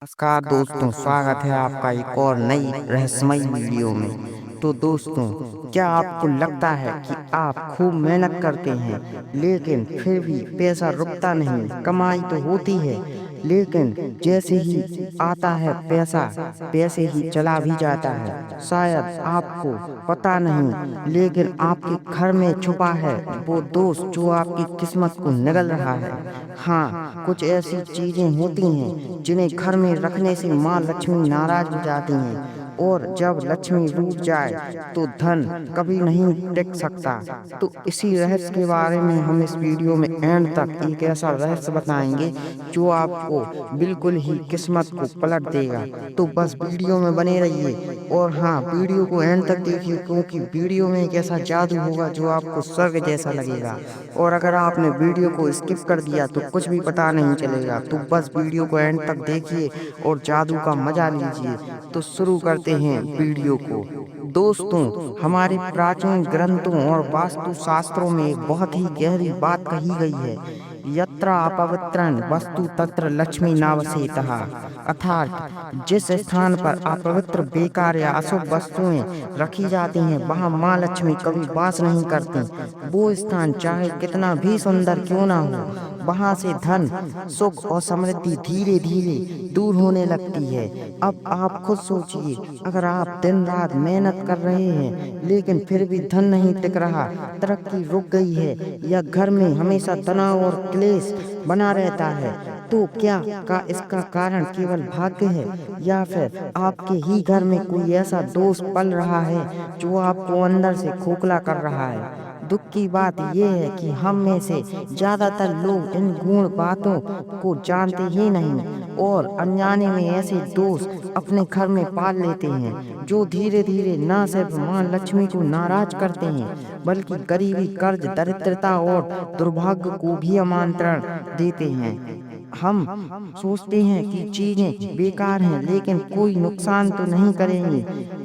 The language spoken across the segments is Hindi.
नमस्कार दोस्तों, स्वागत है आपका एक और नई रहस्यमयी वीडियो में। तो दोस्तों, क्या आपको लगता है कि आप खूब मेहनत करते हैं लेकिन फिर भी पैसा रुकता नहीं? कमाई तो होती है लेकिन जैसे ही आता है पैसा पैसे ही चला भी जाता है। शायद आपको पता नहीं, लेकिन आपके घर में छुपा है वो दोस्त जो आपकी किस्मत को निगल रहा है। हाँ, कुछ ऐसी चीजें होती हैं जिन्हें घर में रखने से माँ लक्ष्मी नाराज हो जाती हैं, और जब लक्ष्मी रूठ जाए तो धन कभी नहीं टिक सकता। तो इसी रहस्य के बारे में हम इस वीडियो में एंड तक एक ऐसा रहस्य बताएंगे जो आपको बिल्कुल ही किस्मत को पलट देगा। तो बस वीडियो में बने रहिए, और हाँ, वीडियो को एंड तक देखिए क्योंकि वीडियो में एक ऐसा जादू होगा जो आपको स्वर्ग जैसा लगेगा। और अगर आपने वीडियो को स्किप कर दिया तो कुछ भी पता नहीं चलेगा। तो बस वीडियो को एंड तक देखिए और जादू का मजा लीजिए। तो शुरू करते हैं वीडियो को। दोस्तों, हमारे प्राचीन ग्रंथों और वास्तु शास्त्रों में एक बहुत ही गहरी बात कही गई है। यत्र अपवित्रं वस्तु तत्र लक्ष्मी नावसेतः। अर्थात जिस स्थान पर अपवित्र, बेकार या अशुभ वस्तुएं रखी जाती हैं वहां माँ लक्ष्मी कभी वास नहीं करती। वो स्थान चाहे कितना भी सुंदर क्यों ना हो, वहां से धन, सुख और समृद्धि धीरे धीरे दूर होने लगती है। अब आप खुद सोचिए, अगर आप दिन रात मेहनत कर रहे हैं लेकिन फिर भी धन नहीं टिक रहा, तरक्की रुक गई है, या घर में हमेशा तनाव और क्लेश बना रहता है, तो क्या का इसका कारण केवल भाग्य है, या फिर आपके ही घर में कोई ऐसा दोष पल रहा है जो आपको अंदर से खोखला कर रहा है? दुख की बात यह है कि हम में से ज्यादातर लोग इन गूढ़ बातों को जानते ही नहीं, और अनजाने में ऐसे दोष अपने घर में पाल लेते हैं जो धीरे धीरे न सिर्फ माँ लक्ष्मी को नाराज करते हैं बल्कि गरीबी, कर्ज, दरिद्रता और दुर्भाग्य को भी आमंत्रण देते हैं। हम सोचते हैं कि चीजें बेकार हैं लेकिन कोई नुकसान तो नहीं करेंगी,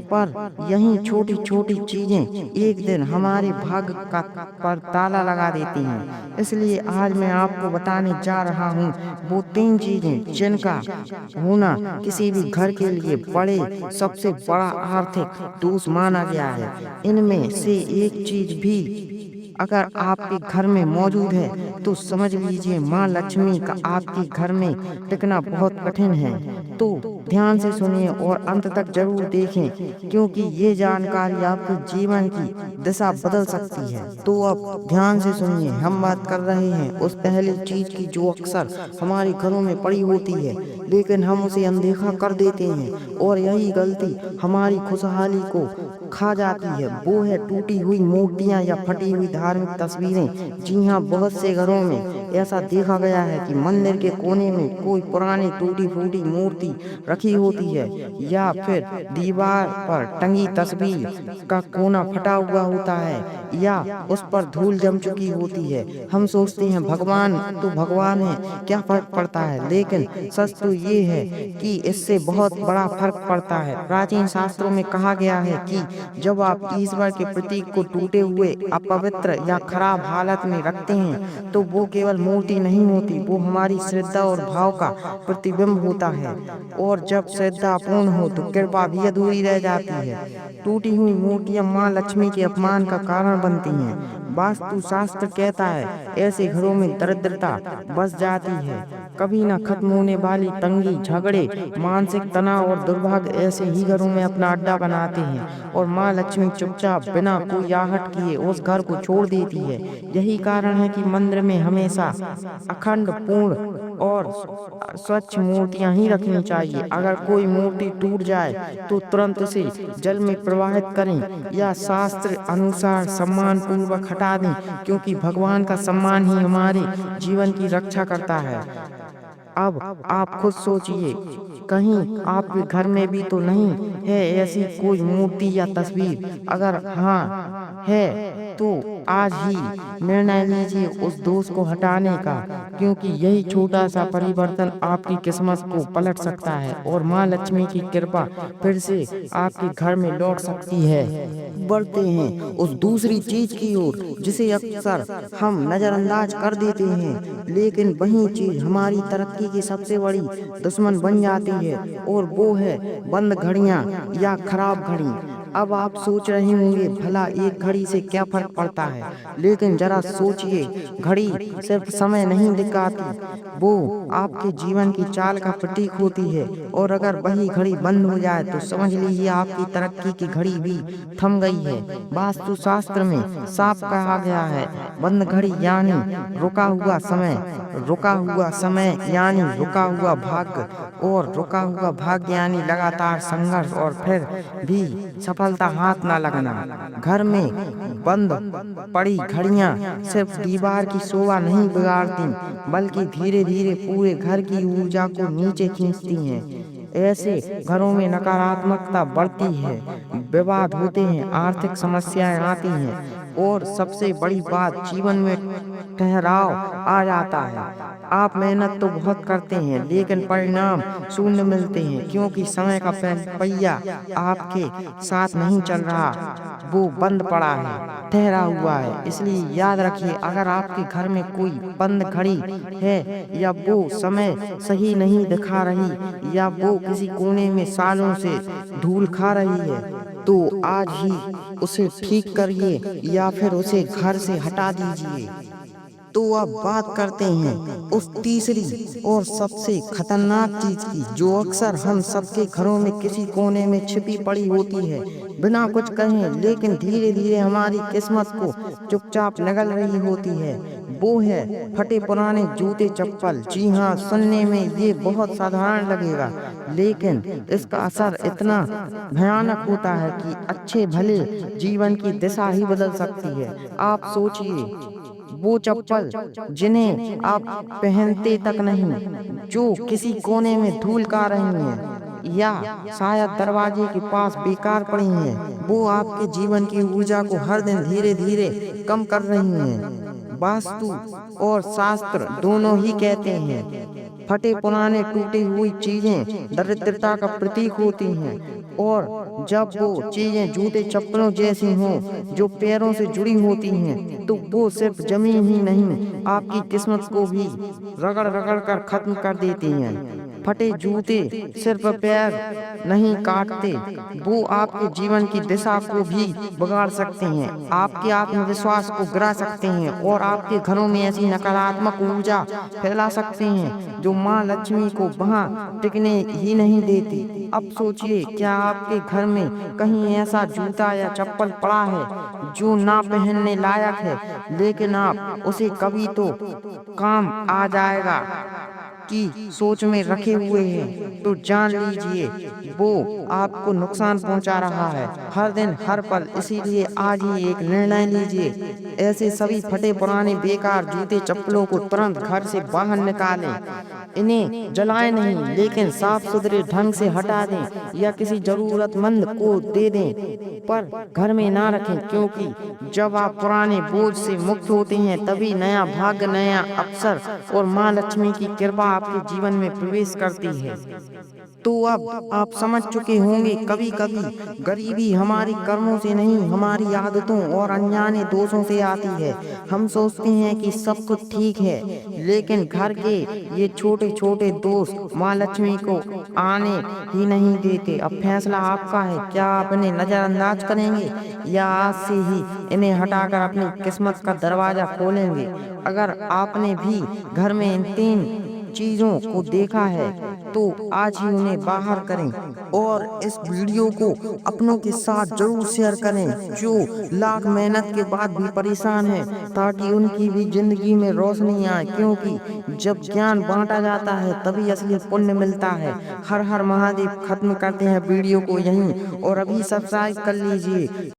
पर यही छोटी छोटी चीजें एक दिन हमारे भाग्य का पर ताला लगा देती हैं। इसलिए आज मैं आपको बताने जा रहा हूँ वो 3 चीजें जिनका होना किसी भी घर के लिए बड़े सबसे बड़ा आर्थिक दोष माना गया है। इनमें से एक चीज भी अगर आपके घर में मौजूद है तो समझ लीजिए माँ लक्ष्मी का आपके घर में टिकना बहुत कठिन है। तो ध्यान से सुनिए और अंत तक जरूर देखें, क्योंकि ये जानकारी आपके जीवन की दिशा बदल सकती है। तो अब ध्यान से सुनिए, हम बात कर रहे हैं उस पहली चीज की जो अक्सर हमारे घरों में पड़ी होती है लेकिन हम उसे अनदेखा कर देते हैं, और यही गलती हमारी खुशहाली को खा जाती है। वो है टूटी हुई मूर्तियां या फटी हुई धार्मिक तस्वीरें। जी हाँ, बहुत से घरों में ऐसा देखा गया है कि मंदिर के कोने में कोई पुरानी टूटी फूटी मूर्ति रखी होती है, या फिर दीवार पर टंगी तस्वीर का कोना फटा हुआ होता है, या उस पर धूल जम चुकी होती है। हम सोचते हैं भगवान तो भगवान है, क्या फर्क पड़ता है, लेकिन सच तो ये है कि इससे बहुत बड़ा फर्क पड़ता है। प्राचीन शास्त्रों में कहा गया है कि जब आप ईश्वर के प्रतीक को टूटे हुए, अपवित्र या खराब हालत में रखते हैं तो वो केवल मूर्ति नहीं होती, वो हमारी श्रद्धा और भाव का प्रतिबिंब होता है। और जब श्रद्धा पूर्ण हो तो कृपा भी अधूरी रह जाती है। टूटी हुई मूर्तियां माँ लक्ष्मी के अपमान का कारण बनती हैं। वास्तु शास्त्र कहता है ऐसे घरों में दरिद्रता बस जाती है। कभी न खत्म होने वाली तंगी, झगड़े, मानसिक तनाव और दुर्भाग्य ऐसे ही घरों में अपना अड्डा बनाते हैं, और माँ लक्ष्मी चुपचाप बिना कोई आहट किए उस घर को छोड़ देती है। यही कारण है कि मंदिर में हमेशा अखंड, पूर्ण और स्वच्छ मूर्तियां ही रखनी चाहिए। अगर कोई मूर्ति टूट जाए तो तुरंत उसे जल में प्रवाहित करें या शास्त्र अनुसार सम्मान पूर्वक हटा दें, क्योंकि भगवान का सम्मान ही हमारे जीवन की रक्षा करता है। अब आप खुद सोचिए, कहीं आपके घर में भी तो नहीं है ऐसी कोई मूर्ति या तस्वीर? अगर हाँ है तो आज ही निर्णय लीजिए उस दोष को हटाने का, क्योंकि यही छोटा सा परिवर्तन आपकी किस्मत को पलट सकता है और माँ लक्ष्मी की कृपा फिर से आपके घर में लौट सकती है। बढ़ते हैं उस दूसरी चीज की ओर जिसे अक्सर हम नजरअंदाज कर देते हैं, लेकिन वही चीज हमारी तरक्की की सबसे बड़ी दुश्मन बन जाती है, और वो है बंद घड़ियां या खराब घड़ी। अब आप सोच रहे होंगे भला एक घड़ी से क्या फर्क पड़ता है, लेकिन जरा सोचिए, घड़ी सिर्फ समय नहीं दिखाती, वो आपके जीवन की चाल का प्रतीक होती है। और अगर वही घड़ी बंद हो जाए तो समझ लीजिए आपकी तरक्की की घड़ी भी थम गई है। वास्तुशास्त्र में साफ कहा गया है, बंद घड़ी यानी रुका हुआ समय, रुका हुआ समय यानी रुका हुआ भाग्य, और रुका हुआ भाग्य यानी लगातार संघर्ष और फिर भी सफलता हाथ ना लगना। घर में बंद पड़ी घड़ियां सिर्फ दीवार की शोभा नहीं बिगाड़ती, बल्कि धीरे धीरे पूरे घर की ऊर्जा को नीचे खींचती हैं। ऐसे घरों में नकारात्मकता बढ़ती है, विवाद होते हैं, आर्थिक समस्याएं आती हैं, और सबसे बड़ी बात, जीवन में ठहराव आ जाता है। आप मेहनत तो बहुत करते हैं, लेकिन परिणाम शून्य मिलते हैं, क्योंकि समय का पहिया आपके साथ नहीं चल रहा, वो बंद पड़ा है, ठहरा हुआ है। इसलिए याद रखिए, अगर आपके घर में कोई बंद घड़ी है, या वो समय सही नहीं दिखा रही, या वो किसी कोने में सालों से धूल खा रही है, तो आज ही उसे ठीक करिए या फिर उसे घर से हटा दीजिए। तो अब बात करते हैं उस तीसरी और सबसे खतरनाक चीज की, जो अक्सर हम सबके घरों में किसी कोने में छिपी पड़ी होती है, बिना कुछ कहे लेकिन धीरे धीरे हमारी किस्मत को चुपचाप निगल रही होती है। वो है फटे पुराने जूते चप्पल। जी हाँ, सुनने में ये बहुत साधारण लगेगा, लेकिन इसका असर इतना भयानक होता है कि अच्छे भले जीवन की दिशा ही बदल सकती है। आप सोचिए, वो चप्पल जिन्हें आप पहनते तक नहीं, जो किसी कोने में धूल खा रही हैं, या शायद दरवाजे के पास बेकार पड़ी हैं, वो आपके जीवन की ऊर्जा को हर दिन धीरे धीरे कम कर रही हैं। वास्तु और शास्त्र दोनों ही कहते हैं, फटे पुराने टूटी हुई चीजें दरिद्रता का प्रतीक होती हैं, और जब वो चीजें जूते चप्पलों जैसी हों जो पैरों से जुड़ी होती हैं, तो वो सिर्फ जमीन ही नहीं, आपकी किस्मत को भी रगड़ रगड़ कर खत्म कर देती हैं। फटे जूते सिर्फ पैर नहीं काटते, वो आपके जीवन की दिशा को भी बिगाड़ सकते हैं, आपके आत्मविश्वास को गिरा सकते हैं, और आपके घरों में ऐसी नकारात्मक ऊर्जा फैला सकते हैं जो माँ लक्ष्मी को वहाँ टिकने ही नहीं देती। अब सोचिए, क्या आपके घर में कहीं ऐसा जूता या चप्पल पड़ा है जो ना पहनने लायक है, लेकिन आप उसे कभी तो काम आ जाएगा की सोच में रखे हुए हैं, तो जान लीजिए वो आपको नुकसान पहुंचा रहा है, हर दिन हर पल। इसीलिए आज ही एक निर्णय लीजिए, ऐसे सभी फटे पुराने बेकार जूते चप्पलों को तुरंत घर से बाहर निकालें। इन्हें जलाएं नहीं, लेकिन साफ सुथरे ढंग से हटा दें या किसी जरूरतमंद को दे दें, पर घर में ना रखें, क्योंकि जब आप पुराने बोझ से मुक्त होते हैं, तभी नया भाग्य, नया अवसर और माँ लक्ष्मी की कृपा आपके जीवन में प्रवेश करती है। तो अब आप समझ चुके होंगे, कभी कभी गरीबी हमारी कर्मों से नहीं, हमारी आदतों और अनजाने दोषों से आती है। हम सोचते हैं कि सब कुछ ठीक है, लेकिन घर के ये छोटे छोटे दोष माँ लक्ष्मी को आने ही नहीं देते। अब फैसला आपका है, क्या आप इन्हें नजरअंदाज करेंगे या आज से ही इन्हें हटाकर अपनी किस्मत का दरवाजा खोलेंगे। अगर आपने भी घर में इन 3 चीजों को देखा है, तो आज ही उन्हें बाहर करें, और इस वीडियो को अपनों के साथ जरूर शेयर करें जो लाख मेहनत के बाद भी परेशान है, ताकि उनकी भी जिंदगी में रोशनी आए, क्योंकि जब ज्ञान बांटा जाता है तभी असली पुण्य मिलता है। हर हर महादेव। खत्म करते हैं वीडियो को यहीं, और अभी सब्सक्राइब कर लीजिए।